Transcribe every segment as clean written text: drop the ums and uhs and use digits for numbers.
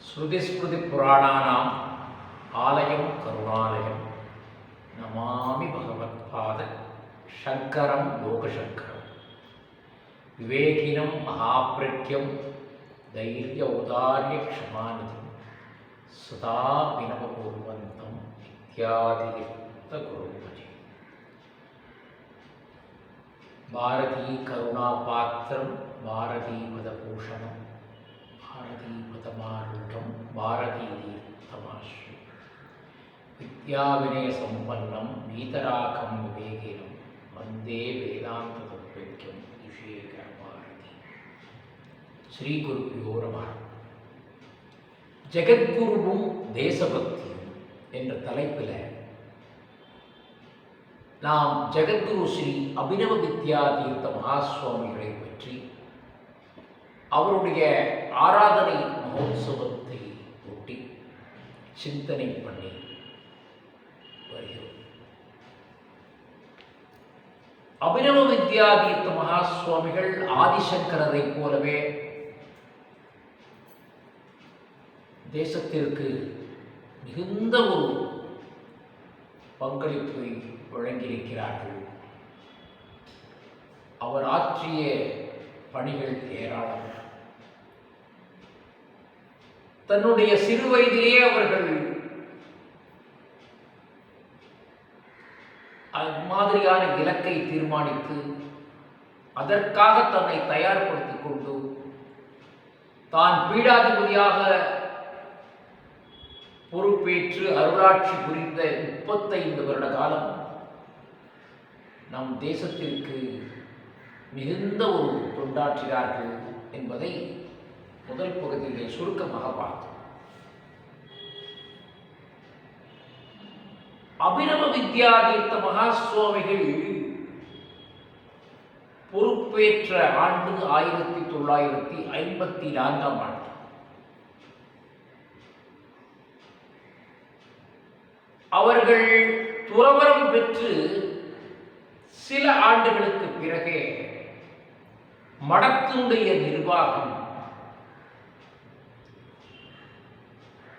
ஸ்ருதிஸ்மிருதிபுராணானாம் ஆலயம் கருணாலயம் நமாமி பகவத்பாத சங்கரம் லோகசங்கரம் விவேகினம் மகாப்ரக்யம் தைரிய ஔதாரிய க்ஷமாநிதிம் சதா வினவபூர்வந்தம் இத்தியாதியுக்த குருபஜி பாரதீ கருணாபாத்திரம் பாரதீ மதபூஷணம் பாரதீபதமாருடம் பாரதீதீர்த்தமாஸ்ரீ வித்யாவினய சம்பன்னம் வீதராகம் விவேகினம் வந்தே வேதாந்த தத்வக்யம் விவேக பாரதி. ஸ்ரீ குருப்பியோ நமः. ஜெகத்குருவும் தேசபக்தியும் என்ற தலைப்பில் நாம் ஜெகத்குரு ஸ்ரீ அபினவ வித்யா தீர்த்த மகாசுவாமிகளை பற்றி அவருடைய ஆராதனை மகோத்சவத்தை ஒட்டி சிந்தனை பண்ணி வருகிறோம். அபினவ வித்யா தீர்த்த மகாசுவாமிகள் ஆதிசங்கரரை போலவே தேசத்திற்கு மிகுந்த ஒரு பங்களிப்பை வழங்கியிருக்கிறார்கள். அவர் ஆற்றிய பணிகள் ஏராளம். தன்னுடைய சிறு வயதிலேயே அவர்கள் அது மாதிரியான இலக்கை தீர்மானித்து அதற்காக தன்னை தயார்படுத்திக் கொண்டு தான் பீடாதிபதியாக பொறுப்பேற்று அருளாட்சி புரிந்த 35 வருட காலம் நம் தேசத்திற்கு மிகுந்த ஒரு தொண்டாற்றினார்கள் என்பதை முதல் பகுதியிலே சுருக்கமாக பார்த்தோம். அபினவ வித்யா தீர்த்த மகாசுவாமிகள் பொறுப்பேற்ற ஆண்டு 1954 ஆண்டு. அவர்கள் துறவரம் பெற்று சில ஆண்டுகளுக்கு பிறகே மடத்தினுடைய நிர்வாகம்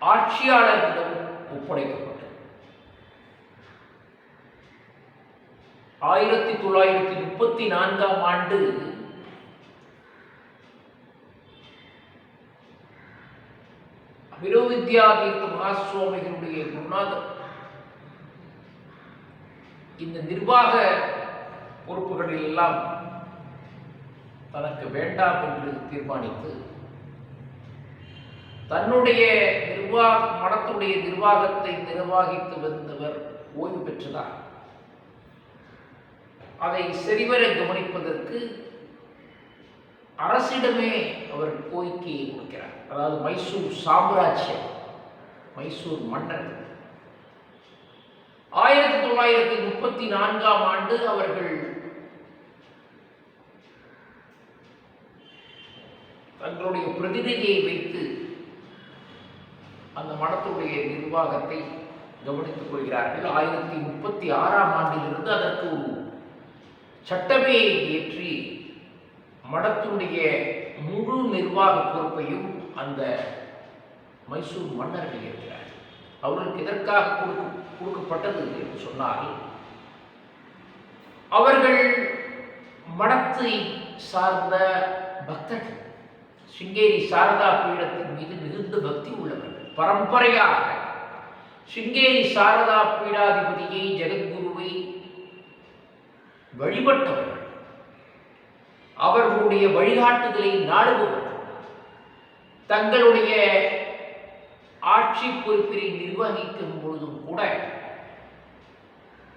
ஆட்சியாளரிடம் ஒப்படைக்கப்பட்டது. 1934 ஆண்டு அபினவ வித்யா தீர்த்த மகாசுவாமிகளுடைய குருநாதர் இந்த நிர்வாக பொறுப்புகளில் எல்லாம் தனக்கு வேண்டாம் என்று தீர்மானித்து தன்னுடைய மடத்துடைய நிர்வாகத்தை நிர்வகித்து வந்தவர் ஓய்வு பெற்றதார். அதை சரிவர கவனிப்பதற்கு அரசிடமே அவர் கோரிக்கையை கொடுக்கிறார். அதாவது மைசூர் சாம்ராஜ்யம், மைசூர் மன்னர் 1934 ஆண்டு அவர்கள் தங்களுடைய பிரதிநிதியை வைத்து அந்த மடத்துடைய நிர்வாகத்தை கவனித்துக் கொள்கிறார்கள். 1936 ஆண்டிலிருந்து அதற்கு ஒரு சட்டமே ஏற்றி மடத்துடைய முழு நிர்வாக பொறுப்பையும் அந்த மைசூர் மன்னர்கள் இருக்கிறார். அவர்களுக்கு எதற்காக கொடுக்கப்பட்டது என்று சொன்னால், அவர்கள் மடத்தை சார்ந்த பக்தர்கள், சிங்கேரி சாரதா பீடத்தின் மீது மிகுந்த பக்தி உள்ளவர்கள். பரம்பரையாக சிங்கேரி சாரதா பீடாதிபதியை ஜெகத்குருவை வழிபட்டவர்கள், அவர்களுடைய வழிகாட்டுதலை நாடுபவர்கள், தங்களுடைய ஆட்சி பொறுப்பினை நிர்வகிக்கும் பொழுதும் கூட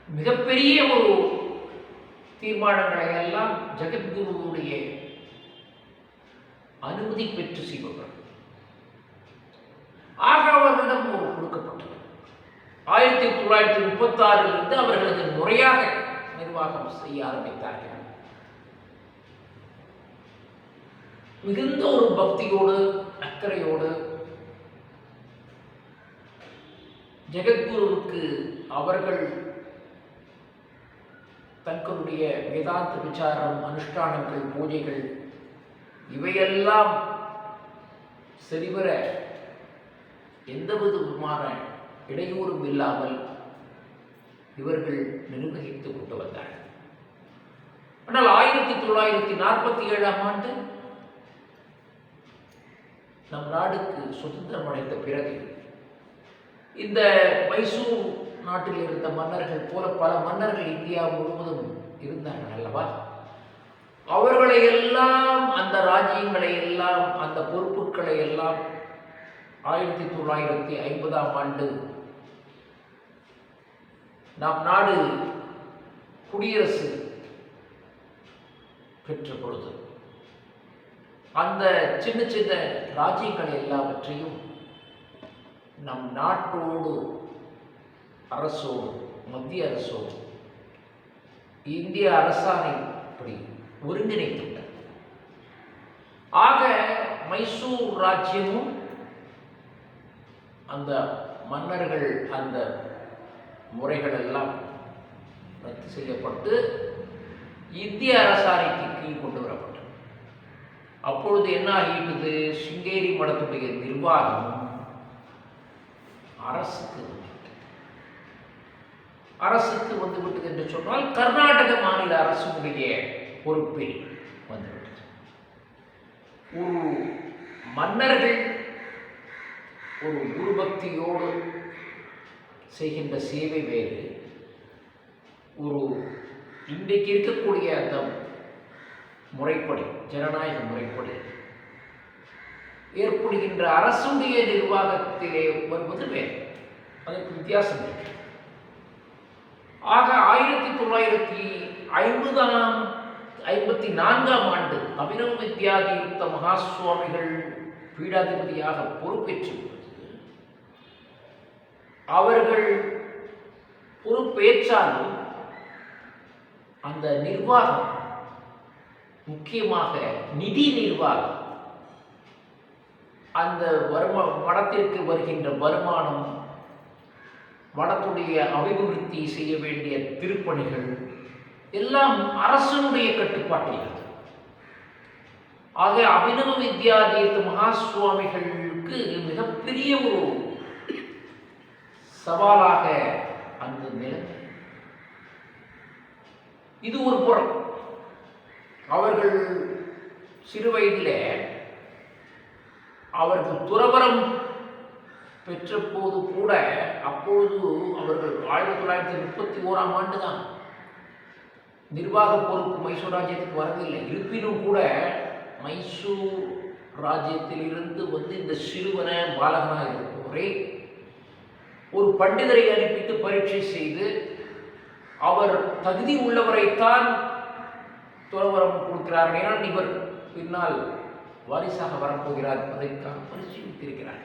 மிகப்பெரிய ஒரு தீர்மானங்களை எல்லாம் ஜெகத்குருவுடைய அனுமதி பெற்று செய்பவர்கள். ஆக அவர்களிடம் ஒரு கொடுக்கப்பட்டது. 1936 அவர்களது முறையாக நிர்வாகம் செய்ய ஆரம்பித்தார்கள். மிகுந்த ஒரு பக்தியோடு அக்கறையோடு ஜெகத்குருவுக்கு அவர்கள் தங்களுடைய வேதாந்த விசாரம், அனுஷ்டானங்கள், பூஜைகள் இவையெல்லாம் சரிவர எந்த விதமான இடையூறும் இல்லாமல் இவர்கள் நிர்வகித்து கொண்டு வந்தார்கள். ஆனால் 1947ஆம் ஆண்டு நம் நாடுக்கு சுதந்திரம் அடைந்த பிறகு இந்த மைசூர் நாட்டில் இருந்த மன்னர்கள் போல பல மன்னர்கள் இந்தியா முழுவதும் இருந்தார்கள் அல்லவா? அவர்களை எல்லாம், அந்த ராஜ்யங்களை எல்லாம், அந்த பொறுப்புகளை எல்லாம் 1950ஆம் ஆண்டு நம் நாடு குடியரசு பெற்ற பொழுது அந்த சின்ன சின்ன ராஜ்யங்களை எல்லாவற்றையும் நம் நாட்டோடு அரசோடு, மத்திய அரசோடு, இந்திய அரசாணைப்படி ஒருங்கிணைத்துள்ளது. ஆக மைசூர் ராஜ்யமும் அந்த மன்னர்கள் அந்த முறைகள் எல்லாம் ரத்து செய்யப்பட்டு இந்திய அரசாணைக்கு கீழ் கொண்டு வரப்பட்டது. அப்பொழுது என்ன ஆகிவிட்டது? சிங்கேரி மடத்துடைய நிர்வாகம் அரசுக்கு வந்துவிட்டது என்று சொன்னால் கர்நாடக மாநில அரசுடைய பொறுப்பில் வந்துவிட்டது. ஒரு மன்னர்கள் ஒரு குருபக்தியோடு செய்கின்ற சேவை வேறு, ஒரு இன்றைக்கு இருக்கக்கூடிய அந்த முறைப்படி, ஜனநாயக முறைப்படி ஏற்படுகின்ற அரசுடைய நிர்வாகத்திலே வருவது வேறு. அதற்கு வித்தியாசம் இருக்கு. ஆக 1954ஆம் ஆண்டு அபினவ வித்யாதீர்த்த மகா சுவாமிகள் பீடாதிபதியாக பொறுப்பேற்று அவர்கள் பொறுப்பேற்றாலும் அந்த நிர்வாகம், முக்கியமாக நிதி நிர்வாகம், அந்த மடத்திற்கு வருகின்ற வருமானம், மடத்துடைய அபிவிருத்தி செய்ய வேண்டிய திருப்பணிகள் எல்லாம் அரசனுடைய கட்டுப்பாட்டில் இருந்தது. ஆக அபினவ வித்யாதீர்த்த மகா சுவாமிகளுக்கு மிகப்பெரிய ஒரு சவாலாக அந்த நிலை. இது ஒரு புறம். அவர்கள் சிறு வயதிலே அவர்கள் துறவரம் பெற்ற போது கூட, அப்பொழுது அவர்கள் 1931ஆம் ஆண்டு தான் நிர்வாக பொறுப்பு மைசூர் ராஜ்யத்துக்கு வரவில்லை. இருப்பினும் கூட மைசூர் ராஜ்யத்திலிருந்து வந்து இந்த சிறுவன பாலகனாக இருப்பவரை ஒரு பண்டிதரை அனுப்பித்து பரீட்சை செய்து அவர் தகுதி உள்ளவரைத்தான் துறவரம் கொடுக்கிறார்கள். ஏனால் இவர் பின்னால் வாரிசாக வரப்போகிறார் என்பதற்காக பரிசீலித்திருக்கிறார்.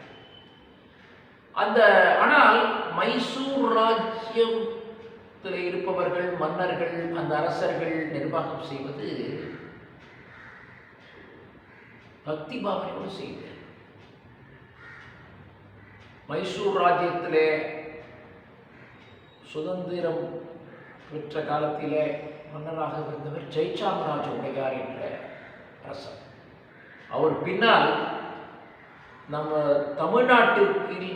ஆனால் மைசூர் ராஜ்யத்தில் இருப்பவர்கள், மன்னர்கள், அந்த அரசர்கள் நிர்வாகம் செய்வது பக்தி பாவனையோடு செய்து, மைசூர் ராஜ்யத்திலே சுதந்திரம் பெற்ற காலத்திலே மன்னராக இருந்தவர் ஜெயச்சாமராஜ உடையார் என்ற அரசர். அவர் பின்னால் நம்ம தமிழ்நாட்டிற்கு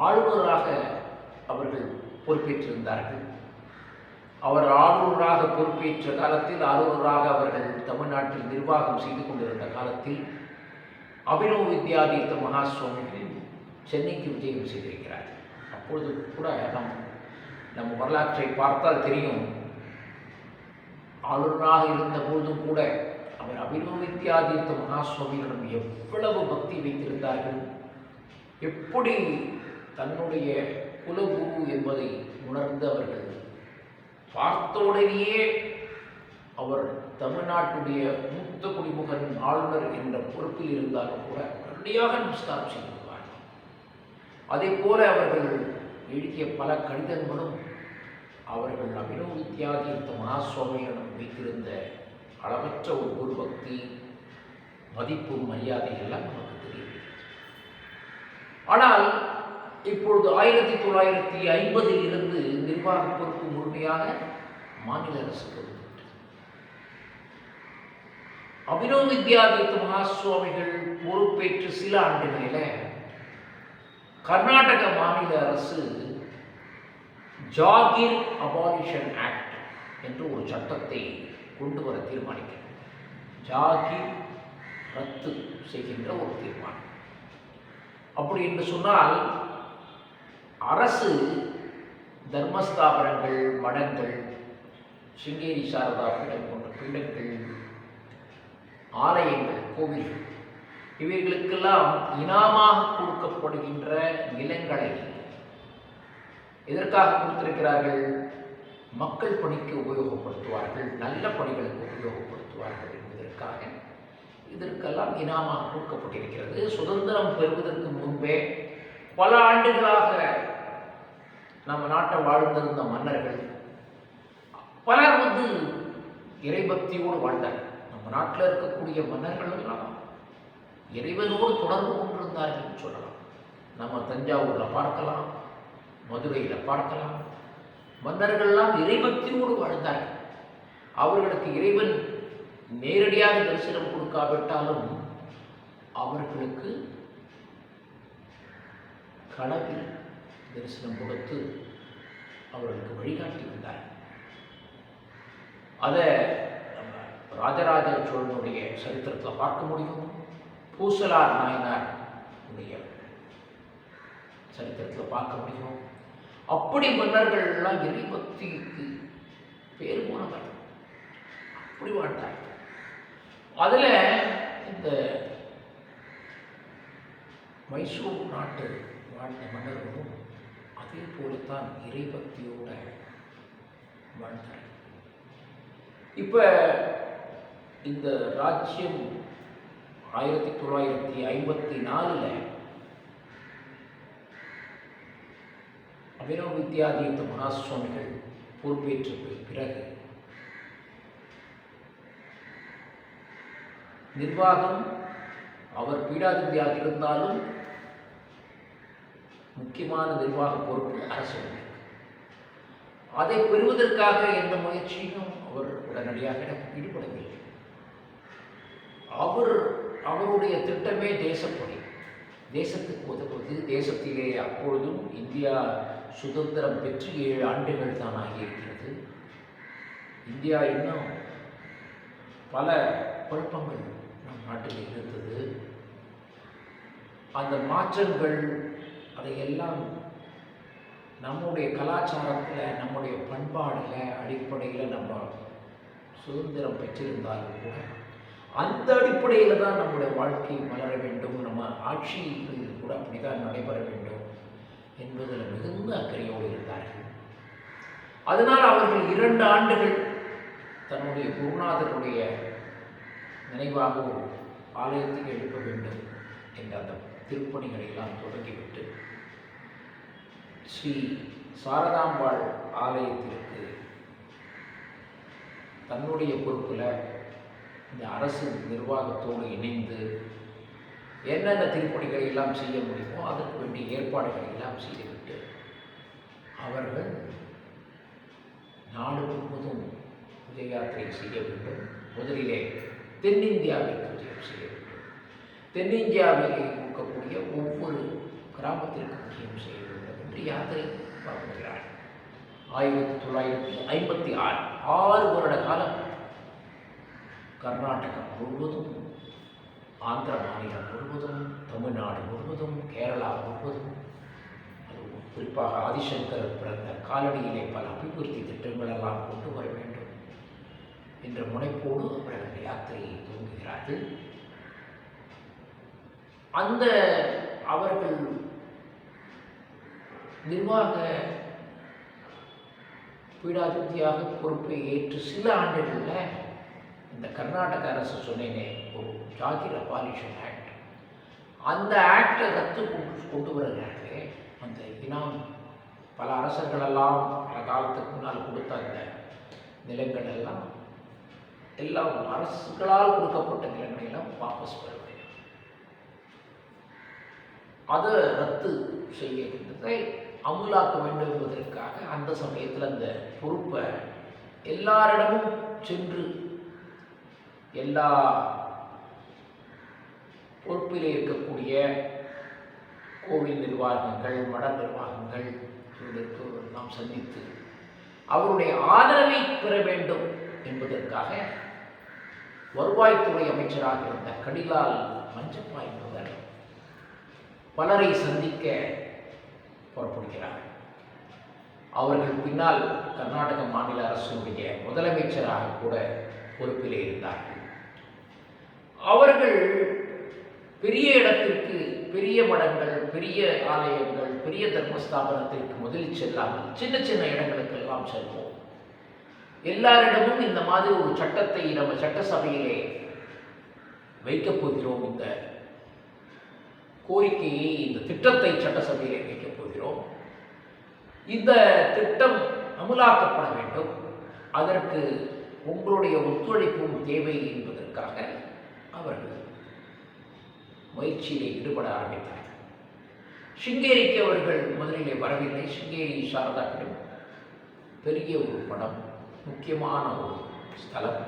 ஆளுநராக அவர்கள் பொறுப்பேற்றிருந்தார்கள். அவர் ஆளுநராக பொறுப்பேற்ற காலத்தில், ஆளுநராக அவர்கள் தமிழ்நாட்டில் நிர்வாகம் செய்து கொண்டிருந்த காலத்தில் அபினவ வித்யாதீர்த்த மகா சுவாமிகள் சென்னைக்கு விஜயம் செய்திருக்கிறார். அப்பொழுது கூட நம்ம வரலாற்றை பார்த்தால் தெரியும், ஆளுநராக இருந்த போதும் கூட அவர் அபினவ வித்யாதீர்த்த மகா சுவாமிகளிடம் எவ்வளவு பக்தி வைத்திருந்தார்கள், எப்படி தன்னுடைய குலகுரு என்பதை உணர்ந்து அவர்கள் பார்த்தோடனேயே அவர் தமிழ்நாட்டுடைய மூத்த குடிமகன் ஆளுநர் என்ற பொறுப்பில் இருந்தாலும் கூட உடனடியாக நமஸ்காரம் செய்திருப்பார்கள். அதே போல அவர்கள் எழுதிய பல கடிதங்களும் அவர்கள் அபினவ வித்யாதீர்த்த மகா சுவாமிகளிடம் வைத்திருந்த அளவற்ற ஒரு குரு பக்தி, மதிப்பு, மரியாதை எல்லாம் நமக்கு தெரியும். ஆனால் இப்பொழுது 1950 இருந்து நிர்வாக பொறுப்பு முழுமையாக மாநில அரசுக்கு வந்துவிட்டது. அபினவ வித்யாதீர்த்த மகா சுவாமிகள் பொறுப்பேற்று சில ஆண்டுகளில் கர்நாடக மாநில அரசு ஜாகிர் அபாலிஷன் ஆக்ட் என்று ஒரு சட்டத்தை கொண்டு வர தீர்மானிக்கிறது. ஜாகிர் ரத்து செய்கின்ற ஒரு தீர்மானம். அப்படி என்று சொன்னால் அரசு தர்மஸ்தாபனங்கள், மடங்கள், சிங்கேரி சாரதா பீடம் போன்ற பீடங்கள், ஆலயங்கள், கோவில்கள் இவைகளுக்கெல்லாம் இனாமாக கொடுக்கப்படுகின்ற நிலங்களை எதற்காக கொடுத்திருக்கிறார்கள்? மக்கள் பணிக்கு உபயோகப்படுத்துவார்கள், நல்ல பணிகளுக்கு உபயோகப்படுத்துவார்கள் என்பதற்காக இதற்கெல்லாம் இனாமாக கொடுக்கப்பட்டிருக்கிறது. சுதந்திரம் பெறுவதற்கு முன்பே பல ஆண்டுகளாக நம்ம நாட்டை வாழ்ந்திருந்த மன்னர்கள் பலர் இறைபக்தியோடு வாழ்ந்தார்கள். நம்ம நாட்டில் இருக்கக்கூடிய மன்னர்கள் எல்லாம் இறைவனோடு தொடர்பு கொண்டிருந்தார்கள் சொல்லலாம். நம்ம தஞ்சாவூரில் பார்க்கலாம், மதுரையில் பார்க்கலாம். மன்னர்கள்லாம் இறைபக்தியோடு வாழ்ந்தார்கள். அவர்களுக்கு இறைவன் நேரடியாக தரிசனம் கொடுக்காவிட்டாலும் அவர்களுக்கு கனவில் தரிசனம் கொடுத்து அவர்களுக்கு வழிகாட்டி இருந்தார். அதை நம்ம ராஜராஜ சோழனுடைய சரித்திரத்தில் பார்க்க முடியும். பூசலார் நாயனார் உடைய சரித்திரத்தில் பார்க்க முடியும். அப்படி மன்னர்கள் எல்லாம் இறைபக்திக்கு பேர் போனவர், அப்படி வாழ்ந்தார். அதில் இந்த மைசூர் நாட்டு வாழ்ந்த மன்னர்களும் அதே போலத்தான் இறைபக்தியோட வாழ்ந்தார். இப்போ இந்த ராஜ்யம் 1954 அபினவ வித்யாதீர்த்த மகாசுவாமிகள் பொறுப்பேற்ற பிறகு நிர்வாகம் அவர் பீடாதிபதியாக இருந்தாலும் முக்கியமான நிர்வாக பொறுப்பு அரசு. அதை பெறுவதற்காக எந்த முயற்சியும் அவர் உடனடியாக ஈடுபடவில்லை. அவருடைய திட்டமே தேசப்பணி, தேசத்துக்கு உதவுவது. தேசத்திலே அப்பொழுதும் இந்தியா சுதந்திரம் பெற்று 7 ஆண்டுகள் தான் ஆகியிருக்கிறது. இந்தியா இன்னும் பல குழப்பங்கள் நம் நாட்டில் இருந்தது. அந்த மாற்றங்கள் அதையெல்லாம் நம்முடைய கலாச்சாரத்தில், நம்முடைய பண்பாடில் அடிப்படையில் நம்ம சுதந்திரம் பெற்றிருந்தாலும் கூட அந்த அடிப்படையில் தான் நம்முடைய வாழ்க்கை மலர வேண்டும், நம்ம ஆட்சியில் கூட அப்படிதான் நடைபெற வேண்டும் என்பதில் மிகுந்த அக்கறையோடு இருந்தார்கள். அதனால் அவர்கள் 2 ஆண்டுகள் தன்னுடைய குருநாதருடைய நினைவாக ஒரு ஆலயத்தை எழுப்ப வேண்டும் என்ற அந்த திருப்பணிகளை எல்லாம் தொடங்கிவிட்டு ஸ்ரீ சாரதாம்பாள் ஆலயத்திற்கு தன்னுடைய பொறுப்பில் இந்த அரசு நிர்வாகத்தோடு இணைந்து என்னென்ன திருப்பணிகளை எல்லாம் செய்ய முடியுமோ அதற்கு வேண்டிய ஏற்பாடுகளை எல்லாம் செய்துவிட்டு அவர்கள் நாடு முழுவதும் விஜய யாத்திரை செய்ய வேண்டும். முதலிலே தென்னிந்தியாவிற்கு விஜயம் செய்ய வேண்டும். தென்னிந்தியாவிலே இருக்கக்கூடிய ஒவ்வொரு கிராமத்திற்கு விஜயம் செய்ய வேண்டும் என்று யாத்திரை பார்க்கிறார். 1956 6 வருட காலம் கர்நாடகம் முழுவதும், ஆந்திர மாநிலம் முழுவதும், தமிழ்நாடு முழுவதும், கேரளா முழுவதும், அதுவும் குறிப்பாக ஆதிசங்கரர் பிறந்த காலனியிலே பல அபிவிருத்தி திட்டங்களெல்லாம் கொண்டு வர வேண்டும் என்ற முனைப்போடு அவர்கள் யாத்திரையை துவங்குகிறார்கள். அந்த அவர்கள் நிர்வாக பீடாதிபதியாக பொறுப்பை ஏற்று சில ஆண்டுகளில் இந்த கர்நாடக அரசு சொன்னேனே ஒரு ஜாகிர் அபாலிஷன் ஆக்ட், அந்த ஆக்டை ரத்து கொண்டு வருகிறார்களே. அந்த இனம் பல அரசர்களெல்லாம் பல காலத்துக்கு முன்னால் கொடுத்த அந்த நிலங்கள் எல்லாம் அரசுகளால் கொடுக்கப்பட்ட நிலங்களெல்லாம் வாபஸ் பெற வேண்டும். அதை ரத்து செய்கின்றதை அமுலாக்க வேண்டும் என்பதற்காக அந்த சமயத்தில் அந்த பொறுப்பை எல்லாரிடமும் சென்று எல்லா பொறுப்பில் இருக்கக்கூடிய கோவில் நிர்வாகங்கள், மட நிர்வாகங்கள் நாம் சந்தித்து அவருடைய ஆதரவை பெற வேண்டும் என்பதற்காக வருவாய்த்துறை அமைச்சராக இருந்த கடிலால் மஞ்சப்பா என்பவர் பலரை சந்திக்க புறப்படுகிறார். அவர்கள் பின்னால் கர்நாடக மாநில அரசுடைய முதலமைச்சராக கூட பொறுப்பிலே இருந்தார்கள். அவர்கள் பெரிய இடத்திற்கு, பெரிய மடங்கள், பெரிய ஆலயங்கள், பெரிய தர்மஸ்தாபனத்திற்கு முதலில் செல்லாமல் சின்ன சின்ன இடங்களுக்கெல்லாம் செல்வோம். எல்லாரிடமும் இந்த மாதிரி ஒரு சட்டத்தை நம்ம சட்டசபையிலே வைக்கப் போகிறோம், இந்த கோரிக்கையை, இந்த திட்டத்தை சட்டசபையிலே வைக்கப் போகிறோம், இந்த திட்டம் அமுலாக்கப்பட வேண்டும், அதற்கு உங்களுடைய ஒத்துழைப்பும் தேவை என்பதற்காக அவர்கள் முயற்சியிலே ஈடுபட ஆரம்பித்தார்கள். சிங்கேரிக்கு அவர்கள் முதலிலே வரவில்லை. சிங்கேரி சாரதாவிடம் பெரிய ஒரு படம், முக்கியமான ஒரு ஸ்தலம்,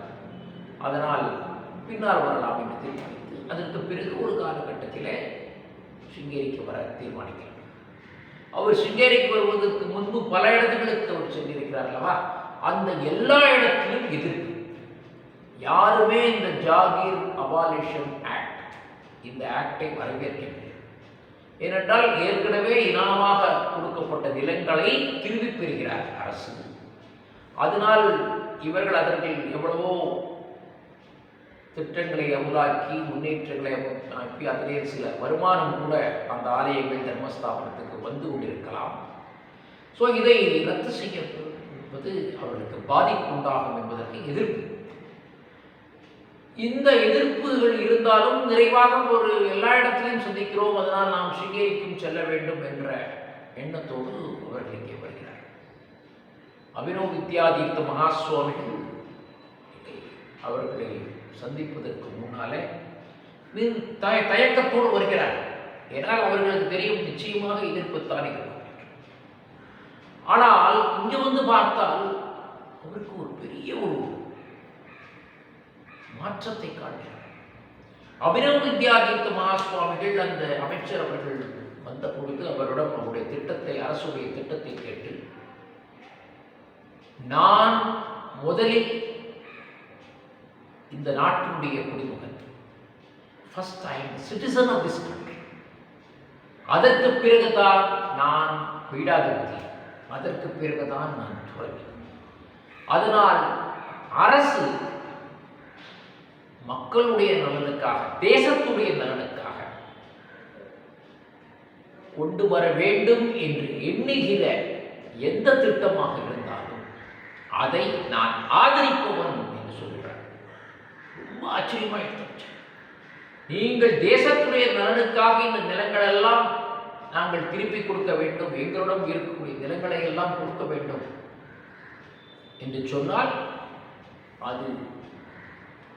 அதனால் பின்னால் வரலாம் என்று தீர்மானித்து அதற்கு பிறகு ஒரு காலகட்டத்தில் சிங்கேரிக்கு வர தீர்மானிக்கிறார். அவர் சிங்கேரிக்கு வருவதற்கு முன்பு பல இடங்களுக்கு அவர் சென்றிருக்கிறார் அல்லவா? அந்த எல்லா இடத்திலும் எதிர்ப்பு. யாருமே இந்த ஜாகீர் அபாலிஷன் ஆக்ட், இந்த ஆக்டை வரவேற்கவில்லை. ஏனென்றால் ஏற்கனவே இனாமாக கொடுக்கப்பட்ட நிலங்களை திரும்பி பெறுகிறார் அரசு. அதனால் இவர்கள் அதற்கு எவ்வளவோ திட்டங்களை அமுலாக்கி, முன்னேற்றங்களை அமுலாக்கி, அதிலே சில வருமானம் கூட அந்த ஆலயங்கள் தர்மஸ்தாபனத்துக்கு வந்து கொண்டிருக்கலாம். ஸோ இதை ரத்து செய்யப்படுவது அவர்களுக்கு பாதிப்பு உண்டாகும் என்பதற்கு எதிர்ப்பு. இந்த எதிர்ப்புகள் இருந்தாலும் நிறைவாக ஒரு எல்லா இடத்திலையும் சந்திக்கிறோம், அதனால் நாம் சிங்கேரிக்கும் செல்ல வேண்டும் என்ற எண்ணத்தோடு அவர்கள் இங்கே வருகிறார். அபினவ் வித்யாதீர்த்த மகாசுவாமிகள் அவர்களை சந்திப்பதற்கு முன்னாலே தயக்கத்தோடு வருகிறார். ஏனால் அவர்களுக்கு தெரியும் நிச்சயமாக எதிர்ப்புத்தான் இருக்கும். ஆனால் இங்கே வந்து பார்த்தால் அவருக்கு ஒரு பெரிய ஒரு மாற்றத்தை காண்கிறார். அபினவ் வித்யாதீர்த்த மகாசுவாமிகள் அந்த அமைச்சர் அவர்கள் வந்த பொழுது அவரிடம் அவருடைய திட்டத்தை, அரசுடைய திட்டத்தை கேட்டு, நான் முதலில் இந்த நாட்டினுடைய குடிமகன், first time citizen of this country, அதற்கு பிறகுதான் நான் பீடாதிபதி, அதற்கு பிறகுதான் நான் துறவி. அதனால் அரசு மக்களுடைய நலனுக்காக, தேசத்துடைய நலனுக்காக கொண்டு வர வேண்டும் என்று எண்ணுகிற எந்த திட்டமாக இருந்தாலும் அதை நான் ஆதரிப்பவன் என்று சொல்கிறார். ரொம்ப ஆச்சரியமாக எடுத்து, நீங்கள் தேசத்துடைய நலனுக்காக இந்த நிலங்களெல்லாம் நாங்கள் திருப்பி கொடுக்க வேண்டும், எங்களிடம் இருக்கக்கூடிய நிலங்களை எல்லாம் கொடுக்க வேண்டும் என்று சொன்னால்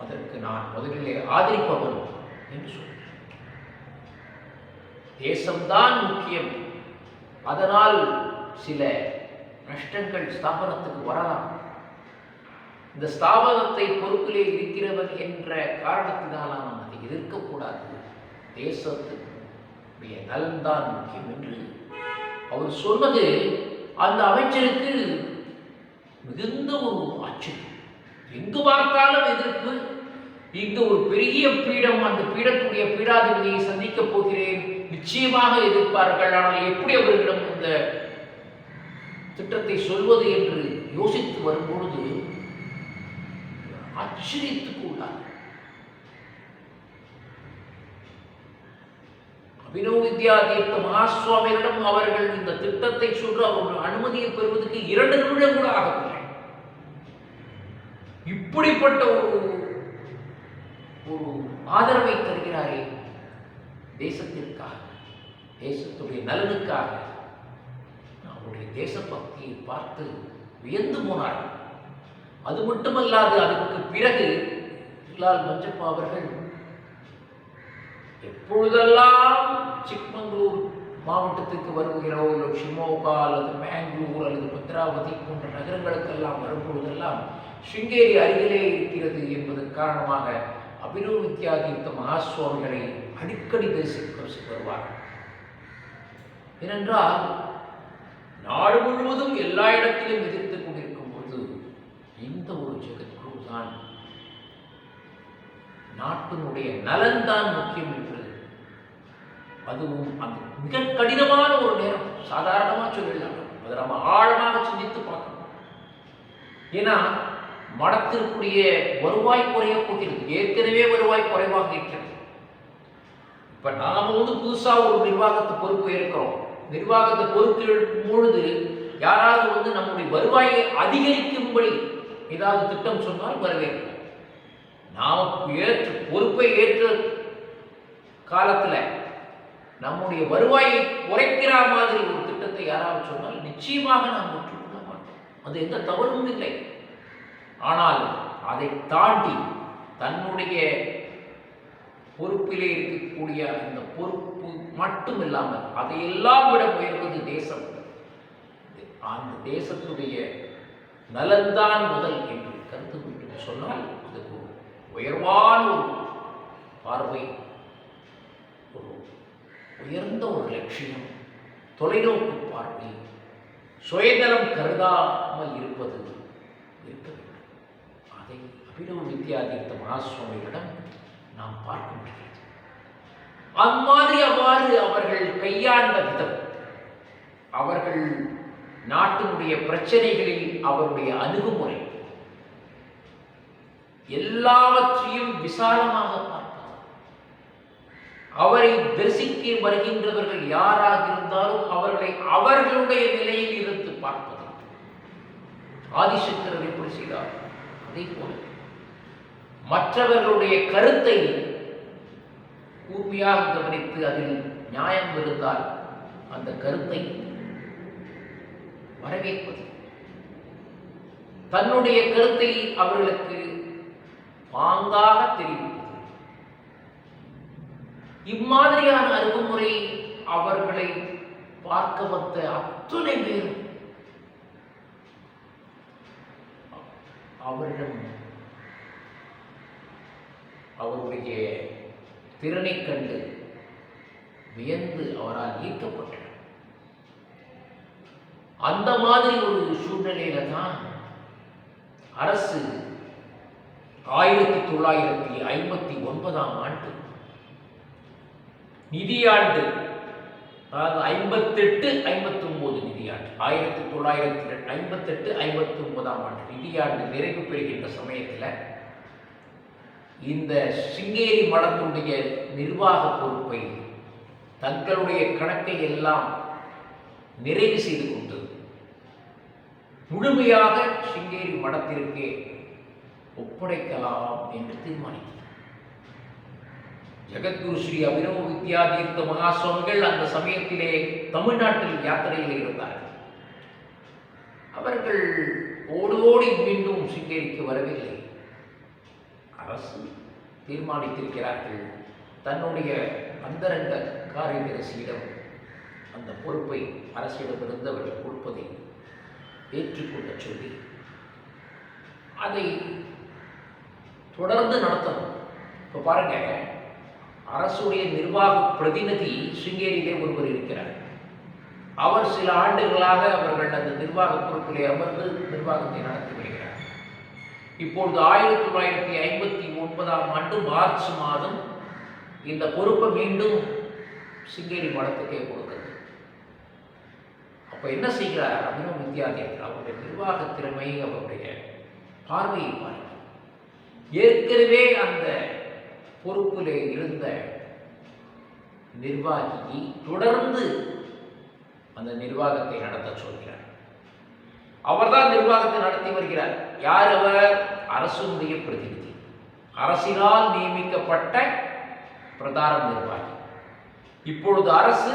அதற்கு நான் முதலிலே ஆதரிப்பவன் என்று சொல்கிறேன். தேசம்தான் முக்கியம். அதனால் சில நஷ்டங்கள் ஸ்தாபனத்துக்கு வரலாம். இந்த ஸ்தாபனத்தை பொறுப்பிலே இருக்கிறவன் என்ற காரணத்தினால் நாம் அதை எதிர்க்கக்கூடாது. தேசத்துடைய நலன்தான் முக்கியம் என்று அவர் சொன்னது அந்த அமைச்சருக்கு மிகுந்த ஒரு ஆச்சரியம். எங்கு பார்த்தாலும் எதிர்ப்பு. இங்கு ஒரு பெரிய பீடம், அந்த பீடத்துடைய பீடாதிபதியை சந்திக்கப் போகிறேன், நிச்சயமாக எதிர்ப்பார்கள். ஆனால் எப்படி அவர்களிடம் இந்த திட்டத்தை சொல்வது என்று யோசித்து வரும்பொழுது ஆச்சரியத்துக்கு உள்ளார். அபினவ் வித்யாதீர்த்த மகாசுவாமிகளிடம் அவர்கள் இந்த திட்டத்தை சொல்ற அவர்கள் அனுமதியை பெறுவதற்கு 2 நிமிடம் கூட ஆகவில்லை. இப்படிப்பட்ட ஒரு ஆதரவை தருகிறாரே தேசத்திற்காக, தேசத்துடைய நலனுக்காக. அவருடைய தேசபக்தியை பார்த்து வியந்து போனார்கள். அது மட்டுமல்லாது அதற்கு பிறகு கடிலால் மஞ்சப்பா அவர்கள் எப்பொழுதெல்லாம் சிக்மங்களூர் மாவட்டத்துக்கு வருகிறோ, இல்லை ஷிமோகா அல்லது மேங்களூர் அல்லது பத்ராவதி போன்ற நகரங்களுக்கெல்லாம் வரும்பொழுதெல்லாம் சிங்கேரி அருகிலே இருக்கிறது என்பது காரணமாக அபினவ் வித்யாதீர்த்த மகாசுவாமிகளை அடிக்கடி தரிசிக்க வருவார்கள். ஏனென்றால் நாடு முழுவதும் எல்லா இடத்திலும் எதிர்த்துக் கொண்டிருக்கும் பொழுது இந்த ஒரு ஜெகத்குரு தான் நாட்டினுடைய நலன்தான் முக்கியம் என்று, அதுவும் அந்த மிக கடினமான ஒரு நேரம், சாதாரணமாக சொல்லலாம், அதை நம்ம ஆழமாக சிந்தித்து பார்க்கணும். ஏன்னா மடத்திற்குரிய வருவாய் குறைய போகிறது, ஏற்கனவே வருவாய் குறைவாக இருக்கிறது. இப்ப நாம புதுசா ஒரு நிர்வாகத்தை பொறுப்பு இருக்கிறோம். நிர்வாகத்தை பொறுப்பு பொழுது யாராவது நம்முடைய வருவாயை அதிகரிக்கும்படி ஏதாவது திட்டம் சொன்னால் வரவேற்கும். நாம் பொறுப்பை ஏற்ற காலத்துல நம்முடைய வருவாயை குறைக்கிற மாதிரி ஒரு திட்டத்தை யாராவது சொன்னால் நிச்சயமாக நாம் ஒற்றுக்கொள்ள மாட்டோம். அது எந்த தவறும் இல்லை. ஆனால் அதை தாண்டி தன்னுடைய பொறுப்பிலே இருக்கக்கூடிய அந்த பொறுப்பு மட்டும் இல்லாமல் அதையெல்லாம் விட உயர்வது தேசம். அந்த தேசத்துடைய நலன்தான் முதல் என்று கருத்து விட்டு சொன்னால் அதுக்கு உயர்வான ஒரு பார்வை, ஒரு உயர்ந்த ஒரு லட்சியம், தொலைநோக்கு பார்வை, சுயநலம் கருதாமல் இருப்பது இருக்க வேண்டும். அதை அபினவ வித்யாதீர்த்த மகாசுவாமிகளிடம் நாம் பார்க்க முடிகிறது. அவ்வாறு அவர்கள் கையாண்ட விதம், அவர்கள் நாட்டினுடைய பிரச்சனைகளில் அவருடைய அணுகுமுறை, எல்லாவற்றையும் விசாலமாக பார்ப்பது, அவரை தரிசிக்க வருகின்றவர்கள் யாராக இருந்தாலும் அவர்களை அவர்களுடைய நிலையில் இருந்து பார்ப்பது. ஆதிசங்கரர் எப்படி செய்தார்? அதே போல மற்றவர்களுடைய கருத்தை கூர்மையாக கவனித்து அதில் நியாயம் இருந்தால் அந்த கருத்தை வரவேற்பது, தன்னுடைய கருத்தை அவர்களுக்கு பாங்காக தெரிவிப்பது, இம்மாதிரியான அணுகுமுறை அவர்களை பார்க்க வந்த அத்துணை பேரும் அவரிடம் அவருடைய திறனை கண்டு வியந்து அவரால் ஈர்க்கப்பட்டார். அந்த மாதிரி ஒரு சூழ்நிலையில தான் அரசு 1959 ஆண்டு நிதியாண்டு, அதாவது 58-59 நிதியாண்டு, 1958-59 ஆண்டு நிதியாண்டு நிறைவு பெறுகின்ற சமயத்தில் இந்த சிங்கேரி மடத்துடைய நிர்வாக பொறுப்பை தங்களுடைய கணக்கை எல்லாம் நிறைவு செய்து கொண்டு முழுமையாக சிங்கேரி மடத்திற்கே ஒப்படைக்கலாம் என்று தீர்மானித்தார். ஜெகத்குரு ஸ்ரீ அபினவ வித்யாதீர்த்த மகாசுவாமிகள் அந்த சமயத்திலே தமிழ்நாட்டில் யாத்திரையில் இருந்தார்கள். அவர்கள் ஓடி மீண்டும் சிங்கேரிக்கு வரவில்லை. அரசு தீர்மானித்திருக்கிறார்கள், தன்னுடைய அந்தரங்க காரியதரிசியிடம் அந்த பொறுப்பை அரசிடமிருந்து அவர்கள் கொடுப்பதை ஏற்றுக்கொள்ள சொல்லி அதை தொடர்ந்து நடத்தணும். இப்போ பாருங்க, அரசுடைய நிர்வாக பிரதிநிதி சிங்கேரியிலே ஒருவர் இருக்கிறார். அவர் சில ஆண்டுகளாக அவர்கள் அந்த நிர்வாக பொறுப்பிலே அமர்ந்து நிர்வாகத்தை நடத்தி வருகிறார். இப்பொழுது 1959 ஆண்டு மார்ச் மாதம் இந்த பொறுப்பை மீண்டும் சிங்கேரி மடத்துக்கே கொடுக்கிறது. அப்ப என்ன செய்கிறார் அபினவ வித்யாதீர்த்தர்? அவருடைய நிர்வாக திறமை, அவருடைய பார்வையை பாருங்கள். ஏற்கனவே அந்த பொறுப்பிலே இருந்த நிர்வாகி தொடர்ந்து அந்த நிர்வாகத்தை நடத்த சொல்கிறார். அவர்தான் நிர்வாகத்தை நடத்தி வருகிறார். யார் அவர்? அரசுடைய பிரதிநிதி, அரசினால் நியமிக்கப்பட்ட பிரதான நிர்வாகி. இப்பொழுது அரசு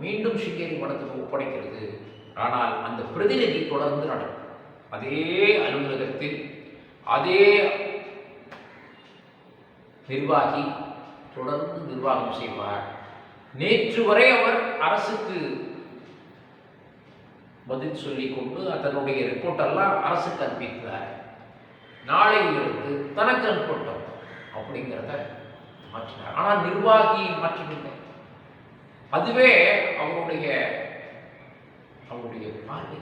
மீண்டும் சிங்கேரி மடத்துக்கு ஒப்படைக்கிறது. ஆனால் அந்த பிரதிநிதி தொடர்ந்து நடக்கும். அதே அலுவலகத்தில் அதே நிர்வாகி தொடர்ந்து நிர்வாகம் செய்வார். நேற்று வரை அவர் அரசுக்கு பதில் சொல்லிக் கொண்டு அதனுடைய ரிப்போர்ட் எல்லாம் அரசுக்கு அனுப்பிக்கிறார். நாளையிலிருந்து தனக்கு அனுப்பட்டும் அப்படிங்கிறத மாற்றினார். ஆனால் நிர்வாகி மாற்றவில்லை. அதுவே அவருடைய பார்வை.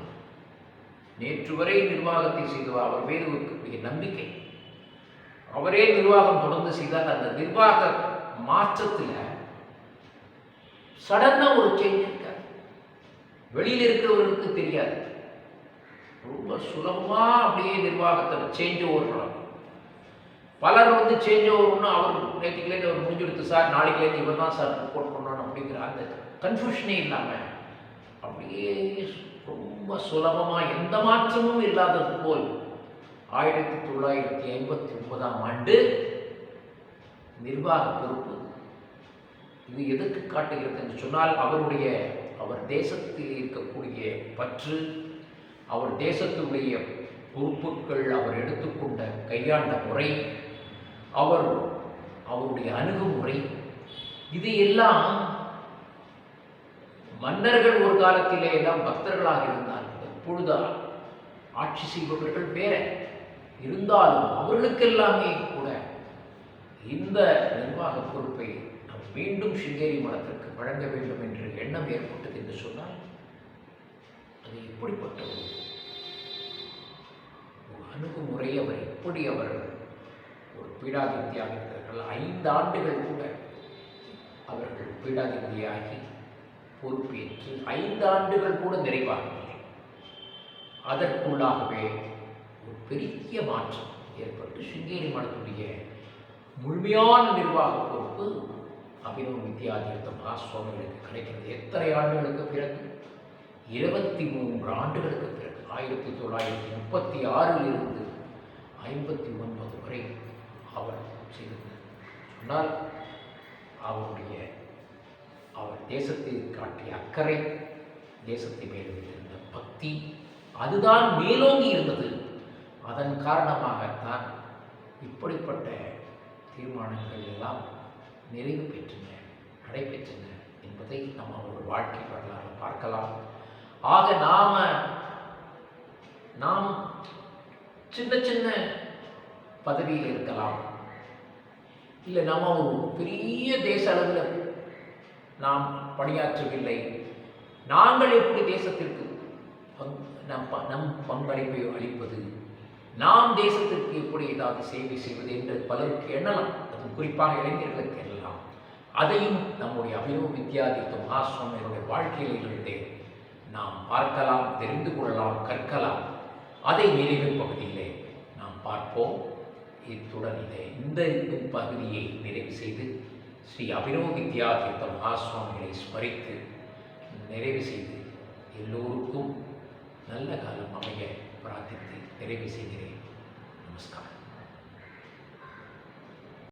நேற்று வரை நிர்வாகத்தை செய்தவர், அவர் மீது இருக்கக்கூடிய நம்பிக்கை, அவரே நிர்வாகம் தொடர்ந்து செய்தால் அந்த நிர்வாக மாற்றத்தில் சடனா ஒரு சேஞ்ச் இருக்காது. வெளியில் இருக்கிறவர்களுக்கு தெரியாது. ரொம்ப சுலபமா அப்படியே நிர்வாகத்தில் சேஞ்ச் ஓவர். பலர் சேஞ்ச் ஓவர்னு அவர் நேற்றுக்குலேருந்து அவர் முடிஞ்செடுத்து சார், நாளைக்குலேருந்து இவர் தான் சார் ரிப்போர்ட் பண்ணணும் அப்படிங்கிற அந்த கன்ஃபியூஷனே இல்லாமல் அப்படியே ரொம்ப சுலபமாக எந்த மாற்றமும் இல்லாதது போல் 1959ஆம் ஆண்டு நிர்வாக பொறுப்பு. இது எதற்கு காட்டுகிறது என்று சொன்னால் அவர் தேசத்தில் இருக்கக்கூடிய பற்று, அவர் தேசத்துடைய பொறுப்புகள், அவர் எடுத்துக்கொண்ட கையாண்ட முறை, அவருடைய அணுகுமுறை, இது எல்லாம் மன்னர்கள் ஒரு காலத்திலே எல்லாம் பக்தர்களாக இருந்தார்கள். எப்பொழுது ஆட்சி செய்பவர்கள் வேற இருந்தாலும் அவர்களுக்கெல்லாமே கூட இந்த நிர்வாக பொறுப்பை நாம் மீண்டும் சிங்கேரி மடத்திற்கு வழங்க வேண்டும் என்று எண்ணம் ஏற்பட்டது என்று சொன்னால் அது எப்படிப்பட்ட ஒரு அணுகுமுறை, அவர் ஒரு பீடாதிபதியாக இருக்கிறார்கள். 5 ஆண்டுகள் கூட அவர்கள் பீடாதிபதியாகி பொறுப்பேற்று 5 ஆண்டுகள் கூட நிறைவாகவில்லை. அதற்குள்ளாகவே ஒரு பெரிய மாற்றம் ஏற்பட்டு சிங்கேரி மடத்துடைய முழுமையான நிர்வாக பொறுப்பு அபினவ வித்யாதீர்த்த மகாசுவாமிகளுக்கு கிடைக்கிறது. எத்தனை ஆண்டுகளுக்கு பிறகு? 23 ஆண்டுகளுக்கு பிறகு. 1936 இருந்து 59 வரை அவர் செய்திருந்தார். சொன்னால் அவர் தேசத்தில் காட்டிய அக்கறை, தேசத்தை மேல் வைத்திருந்த பக்தி, அதுதான் மேலோங்கி இருந்தது. அதன் காரணமாகத்தான் இப்படிப்பட்ட தீர்மானங்கள் எல்லாம் நிறைவு பெற்றன, நடைபெற்றன என்பதை நம்ம ஒரு வாழ்க்கை வரலாறு பார்க்கலாம். ஆக நாம் சின்ன சின்ன பதவியில் இருக்கலாம், இல்லை நம்ம ஒரு பெரிய தேச அளவில் நாம் பணியாற்றவில்லை. நாங்கள் எப்படி தேசத்திற்கு நம் பங்களிப்பை அளிப்பது, நாம் தேசத்திற்கு எப்படி ஏதாவது சேவை செய்வது என்று பலருக்கு எண்ணலாம். அது குறிப்பாக இளைஞர்களுக்கு எண்ணலாம். அதையும் நம்முடைய அபினவ வித்யாதீர்த்த மகாசுவாமிகளுடைய வாழ்க்கையிலிருந்தே நாம் பார்க்கலாம், தெரிந்து கொள்ளலாம், கற்கலாம். அதை நிறைவு பகுதியிலே நாம் பார்ப்போம். இத்துடன் இந்த பகுதியை நிறைவு செய்து ஸ்ரீ அபினவ வித்யாதீர்த்த மகாசுவாமிகளை ஸ்மரித்து நிறைவு செய்து எல்லோருக்கும் நல்ல காலம் அமைய பிரார்த்தித்து நிறைவு செய்கிறேன். நமஸ்காரம்.